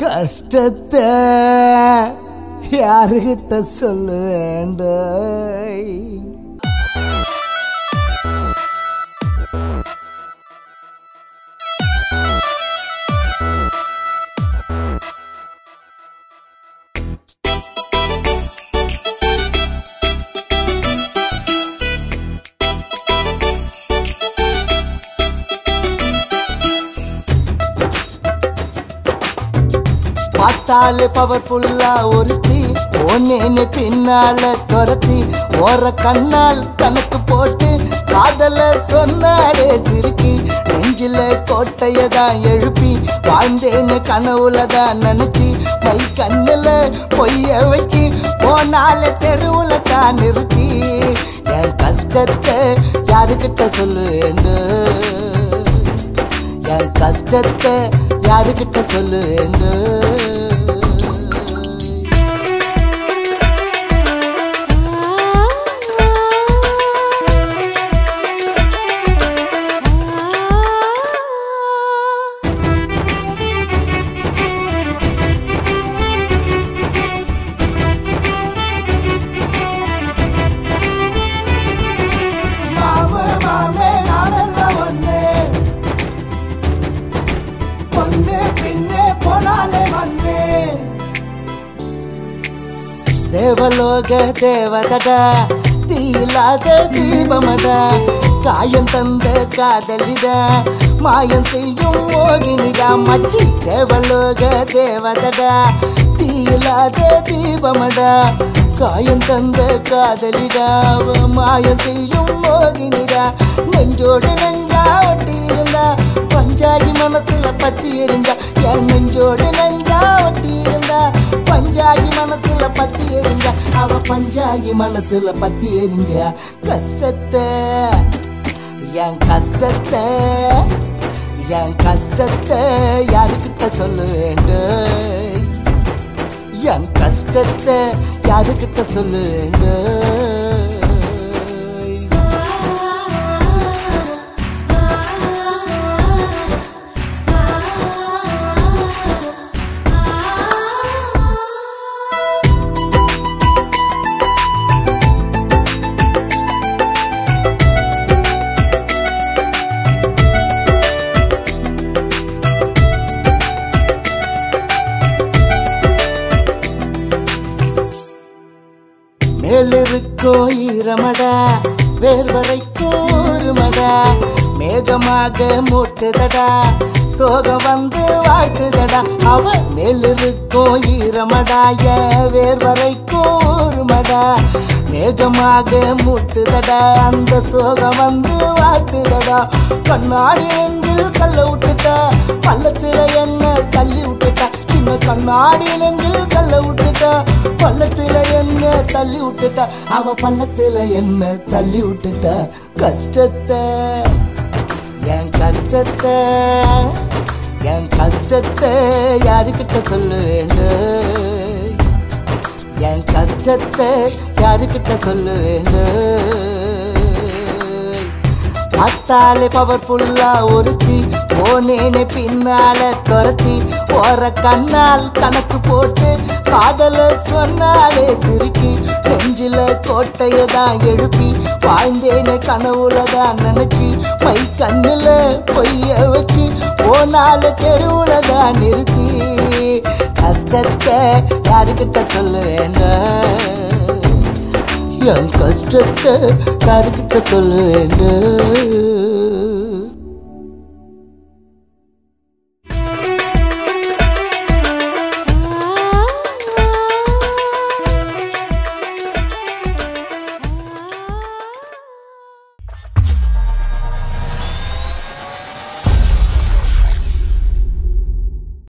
கஷ்டத்தை யாருகிட்ட சொல்லுவேண்டோய்? பார்த்தாலே பவர்ஃபுல்லா ஒருத்தி ஒன்னேன்னு பின்னால துரத்தி ஓர கண்ணால் கணக்கு போட்டு காதல சொன்னாலே சிரிக்கி நெஞ்சில கோட்டையதான் எழுப்பி வாழ்ந்தேன்னு கனவுலதான் நினைச்சி மை கண்ணுல பொய்ய வச்சு போனாலே தெருவுல தான் நிறுத்தி என் கஷ்டத்தை யாருக்கிட்ட சொல்லுவேண்டு? என் கஷ்டத்தை யாருக்கிட்ட சொல்லுவேண்டு? தேவலோக தேவதடா தீயில்லாத தீபமடா காயம் தந்த காதலிடா மாயம் செய்யும் மோகினிடா மச்சி. தேவலோக தேவதடா தீயில்லாத தீபமடா காயம் தந்த காதலிடா மாயம் செய்யும் மோகினிடா. நெஞ்சோடு நெஞ்சா ஒட்டி இருந்தா பஞ்சாகி மனசுல பத்தி எரிஞ்சா. என் நெஞ்சோடு நெஞ்சா ஒட்டி இருந்தா பஞ்சாகி மனசுல பத்தி எரிஞ்சா. அவ பஞ்சாகி மனசுல பத்தி எரிஞ்சா. கஷ்டத்தை என் கஷ்டத்தை என் கஷ்டத்தை யாருக்கிட்ட சொல்லுவேண்டு? என் கஷ்டத்தை யாருக்கிட்ட சொல்லுவேண்டு? மேலிருக்கோ ஈரமடா வேர்வரைக்கும் ஒருமடா மேகமாக மூட்டுதடா சோகம் வந்து வாழ்த்துதடா. அவ மேலிருக்கோ ஈரமடா வேர்வரைக்கும் ஒருமடா மேகமாக மூட்டுதடா அந்த சோகம் வந்து வாழ்த்துதடா. கண்ணாடி நெஞ்சில் கல்ல விட்டுட்டா பள்ளத்துல என்ன தள்ளி விட்டுட்டா. சின்ன கண்ணாடி நெஞ்சில் கல்ல விட்டுட்டா பள்ளத்துல என்ன தள்ளி விட்டுட்டா. அவ பள்ளத்துல என்ன தள்ளி விட்டுட்டா. கஷ்டத்தை என் கஷ்டத்தை என் கஷ்டத்தை யாருக்கிட்ட சொல்லுவேண்டு? என் கஷ்டத்தை யாருக்கிட்ட சொல்லுவேண்டு? பார்த்தாலே பவர்ஃபுல்லா ஒருத்தி போனேனே பின்னால துரத்தி ஓர கண்ணால் கணக்கு போட்டு காதல சொன்னாலே சிரிக்கி நெஞ்சில கோட்டையதான் எழுப்பி வாழ்ந்தேனே கனவுலதான் நினைச்சி மை கண்ணுல பொய்ய வச்சு போனால தெருவுலதான் நிறுத்தி. கஷ்டத்தை யாருக்கிட்ட சொல்லுவேண்ட? என் கஷ்டத்தை யாருக்கிட்ட சொல்லுவேண்டு?